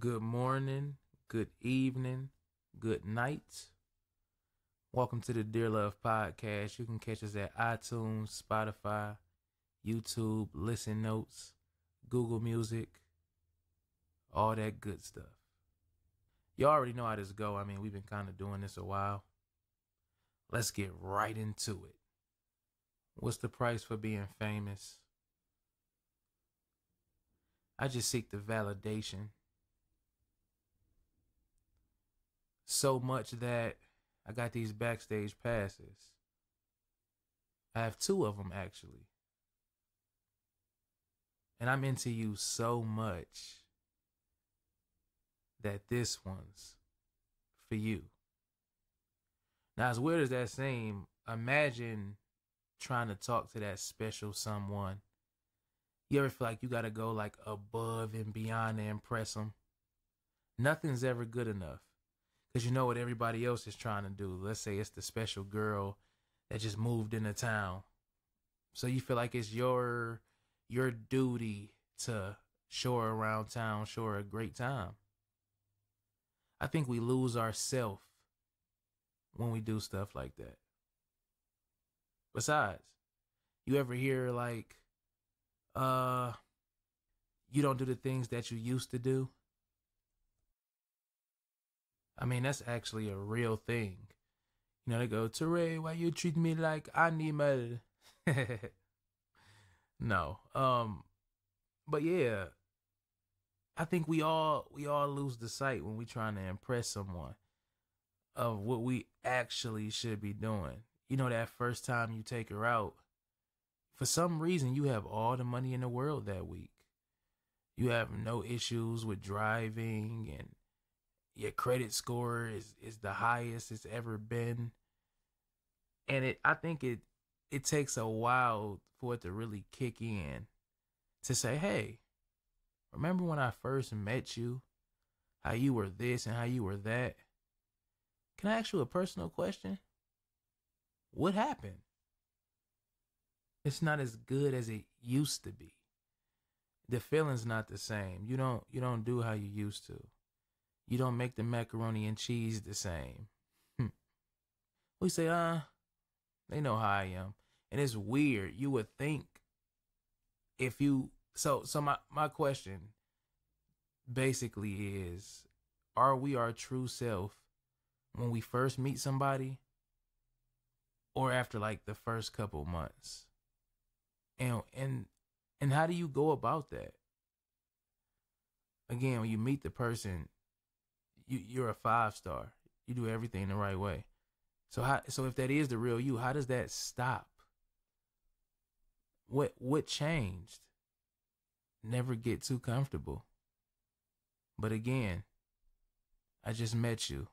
Good morning, good evening, good night. Welcome to the Dear Love Podcast. You can catch us at iTunes, Spotify, YouTube, Listen Notes, Google Music, all that good stuff. You already know how this go. I mean, we've been kind of doing this a while. Let's get right into it. What's the price for being famous? I just seek the validation. So much that I got these backstage passes. I have 2 of them actually. And I'm into you so much that this one's for you. Now, as weird as that seems, imagine trying to talk to that special someone. You ever feel like you gotta go like above and beyond to impress them? Nothing's ever good enough. Because you know what everybody else is trying to do. Let's say it's the special girl that just moved into town. So you feel like it's your duty to show her around town, show her a great time. I think we lose ourselves when we do stuff like that. Besides, you ever hear like, you don't do the things that you used to do? I mean, that's actually a real thing. You know, they go, Teray, why you treat me like animal? No. But yeah, I think we all lose the sight when we trying to impress someone of what we actually should be doing. You know, that first time you take her out, for some reason you have all the money in the world that week. You have no issues with driving, and your credit score is the highest it's ever been. And I think it takes a while for it to really kick in to say, hey, remember when I first met you? How you were this and how you were that? Can I ask you a personal question? What happened? It's not as good as it used to be. The feeling's not the same. You don't do how you used to. You don't make the macaroni and cheese the same. We say, they know how I am. And it's weird. You would think if you... So my question basically is, are we our true self when we first meet somebody or after like the first couple months? And how do you go about that? Again, when you meet the person, you're a 5-star. You do everything the right way. So if that is the real you, how does that stop? What changed? Never get too comfortable. But again, I just met you,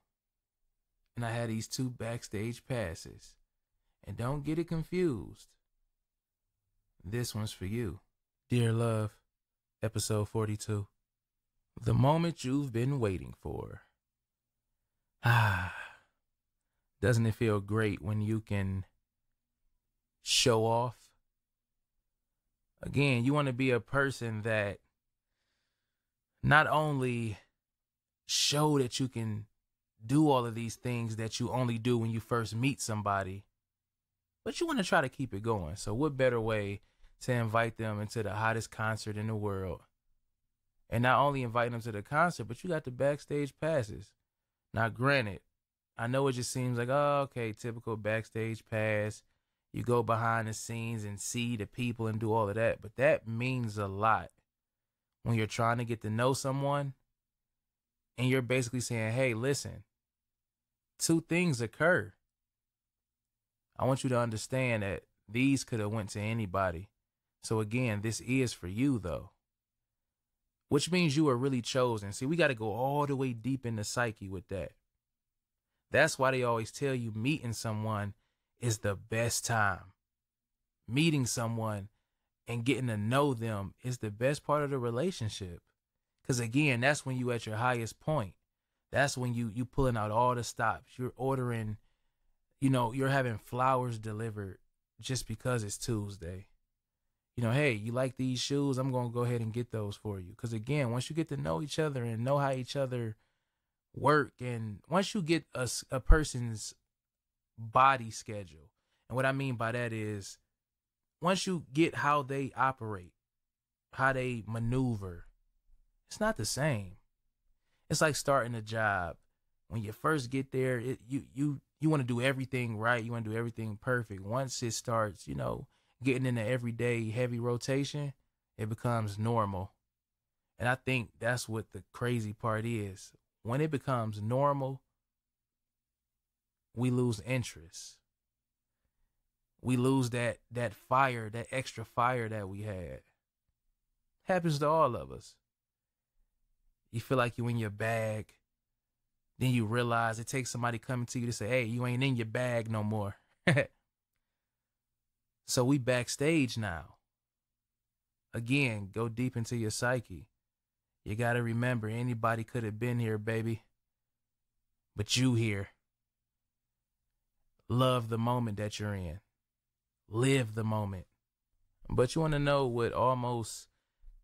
and I had these 2 backstage passes. And don't get it confused. This one's for you. Dear Love, episode 42. The moment you've been waiting for. Doesn't it feel great when you can show off? Again, you want to be a person that not only show that you can do all of these things that you only do when you first meet somebody, but you want to try to keep it going. So what better way to invite them into the hottest concert in the world? And not only invite them to the concert, but you got the backstage passes. Now, granted, I know it just seems like, oh, okay, typical backstage pass. You go behind the scenes and see the people and do all of that. But that means a lot when you're trying to get to know someone and you're basically saying, hey, listen, 2 things occur. I want you to understand that these could have went to anybody. So again, this is for you though. Which means you are really chosen. See, we got to go all the way deep in the psyche with that. That's why they always tell you meeting someone is the best time. Meeting someone and getting to know them is the best part of the relationship. Because again, that's when you at your highest point. That's when you pulling out all the stops. You're ordering, you're having flowers delivered just because it's Tuesday. Hey, you like these shoes? I'm going to go ahead and get those for you. Because again, once you get to know each other and know how each other work, and once you get a person's body schedule, and what I mean by that is once you get how they operate, how they maneuver, it's not the same. It's like starting a job. When you first get there, you want to do everything right. You want to do everything perfect. Once it starts, getting in the everyday heavy rotation, it becomes normal. And I think that's what the crazy part is. When it becomes normal, we lose interest. We lose that fire, that extra fire that we had. Happens to all of us. You feel like you in your bag. Then you realize it takes somebody coming to you to say, hey, you ain't in your bag no more. So we backstage now. Again, go deep into your psyche. You got to remember, anybody could have been here, baby. But you here. Love the moment that you're in. Live the moment. But you want to know what almost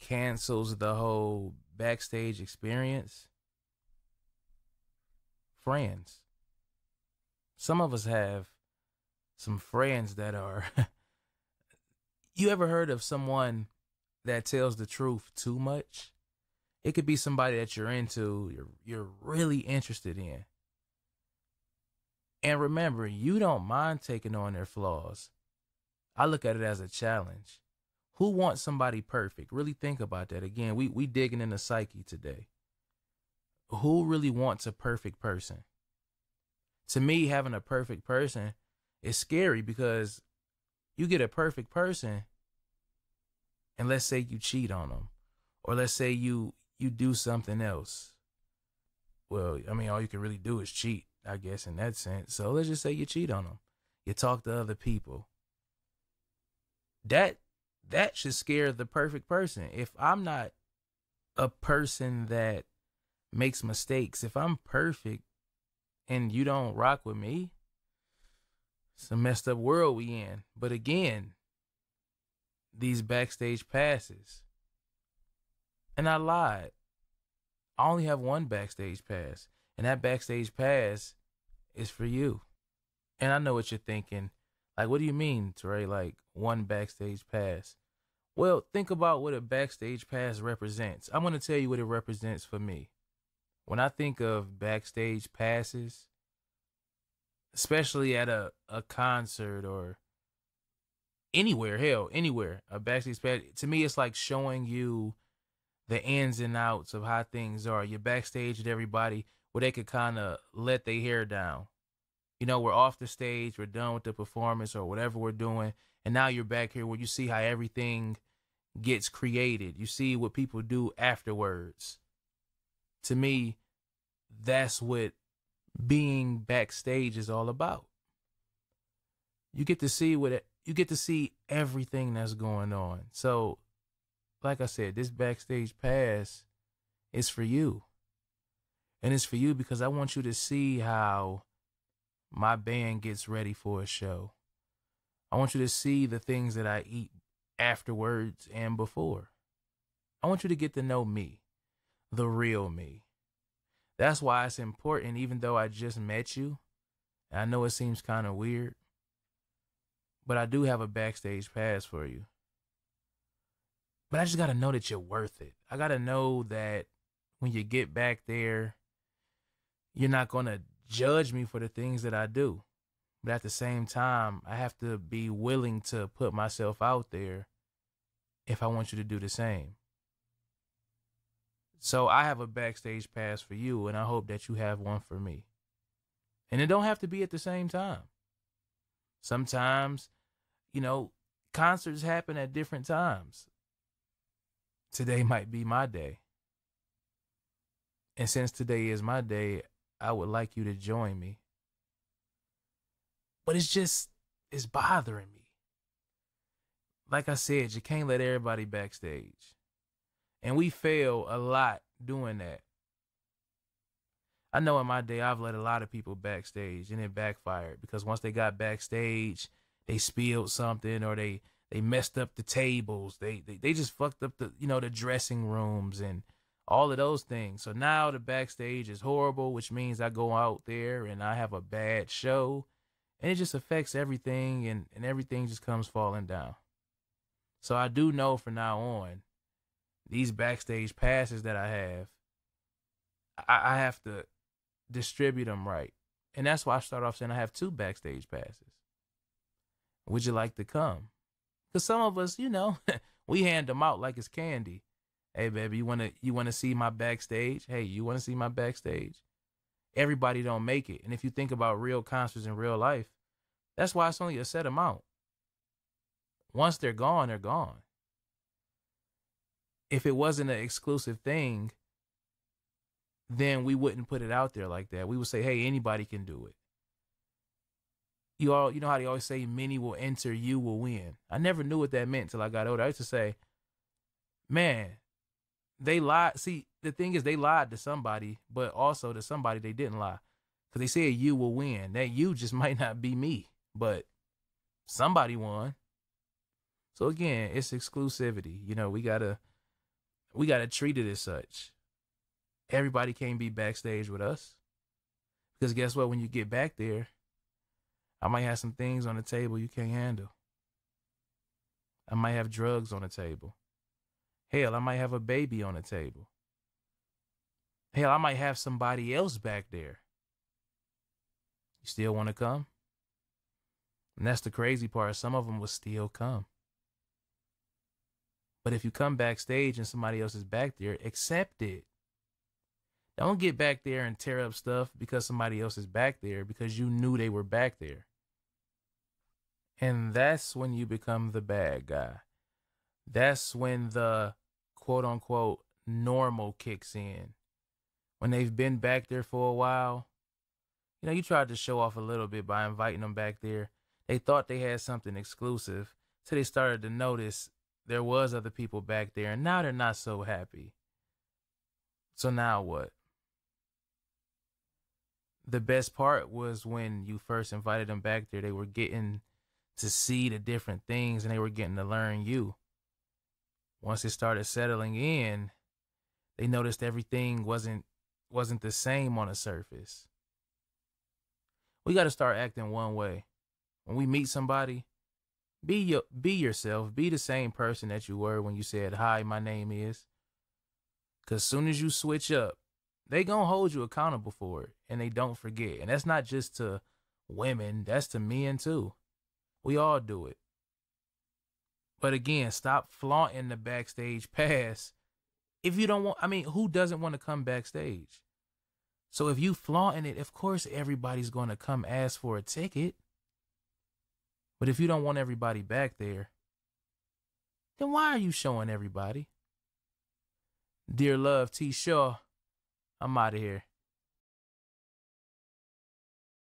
cancels the whole backstage experience? Friends. Some of us have some friends that are... You ever heard of someone that tells the truth too much? It could be somebody that you're into, you're really interested in. And remember, you don't mind taking on their flaws. I look at it as a challenge. Who wants somebody perfect? Really think about that. Again, we digging in the psyche today. Who really wants a perfect person? To me, having a perfect person is scary because you get a perfect person and let's say you cheat on them, or let's say you do something else. Well, I mean, all you can really do is cheat, I guess, in that sense. So let's just say you cheat on them. You talk to other people. That should scare the perfect person. If I'm not a person that makes mistakes, if I'm perfect and you don't rock with me, it's a messed up world we in. But again, these backstage passes. And I lied. I only have one backstage pass. And that backstage pass is for you. And I know what you're thinking. Like, what do you mean, Trey? Like, one backstage pass? Well, think about what a backstage pass represents. I'm going to tell you what it represents for me. When I think of backstage passes, especially at a concert or anywhere, hell, anywhere, a backstage pass, to me, it's like showing you the ins and outs of how things are. You're backstage with everybody where they could kind of let their hair down. We're off the stage, we're done with the performance or whatever we're doing, and now you're back here where you see how everything gets created. You see what people do afterwards. To me, that's what being backstage is all about. You get to see everything that's going on. So, like I said, this backstage pass is for you. And it's for you because I want you to see how my band gets ready for a show. I want you to see the things that I eat afterwards and before. I want you to get to know me, the real me. That's why it's important, even though I just met you. And I know it seems kind of weird, but I do have a backstage pass for you. But I just got to know that you're worth it. I got to know that when you get back there, you're not going to judge me for the things that I do. But at the same time, I have to be willing to put myself out there if I want you to do the same. So I have a backstage pass for you, and I hope that you have one for me. And it don't have to be at the same time. Sometimes, concerts happen at different times. Today might be my day. And since today is my day, I would like you to join me. But it's bothering me. Like I said, you can't let everybody backstage. And we fail a lot doing that. I know in my day, I've let a lot of people backstage and it backfired because once they got backstage, they spilled something or they They messed up the tables. They just fucked up the dressing rooms and all of those things. So now the backstage is horrible, which means I go out there and I have a bad show, and it just affects everything, and everything just comes falling down. So I do know from now on, these backstage passes that I have, I have to distribute them right. And that's why I start off saying I have 2 backstage passes. Would you like to come? Because some of us, we hand them out like it's candy. Hey, baby, you wanna see my backstage? Hey, you want to see my backstage? Everybody don't make it. And if you think about real concerts in real life, that's why it's only a set amount. Once they're gone, they're gone. If it wasn't an exclusive thing, then we wouldn't put it out there like that. We would say, hey, anybody can do it. You know how they always say, many will enter, you will win. I never knew what that meant till I got older. I used to say, man, they lied. See, the thing is, they lied to somebody, but also to somebody they didn't lie. Because they said you will win. That you just might not be me, but somebody won. So again, it's exclusivity. We gotta treat it as such. Everybody can't be backstage with us. Because guess what? When you get back there, I might have some things on the table you can't handle. I might have drugs on the table. Hell, I might have a baby on the table. Hell, I might have somebody else back there. You still want to come? And that's the crazy part. Some of them will still come. But if you come backstage and somebody else is back there, accept it. Don't get back there and tear up stuff because somebody else is back there because you knew they were back there. And that's when you become the bad guy. That's when the quote unquote normal kicks in. When they've been back there for a while, you tried to show off a little bit by inviting them back there. They thought they had something exclusive, so they started to notice there was other people back there, and now they're not so happy. So now what? The best part was when you first invited them back there, they were getting to see the different things and they were getting to learn you. Once it started settling in, they noticed everything wasn't the same on the surface. We got to start acting one way. When we meet somebody, be yourself. Be the same person that you were when you said, hi, my name is. Because soon as you switch up, they going to hold you accountable for it. And they don't forget. And that's not just to women. That's to men too. We all do it. But again, stop flaunting the backstage pass. If you don't want, who doesn't want to come backstage? So if you flaunting it, of course everybody's going to come ask for a ticket. But if you don't want everybody back there, then why are you showing everybody? Dear Love, T. Shaw, I'm out of here.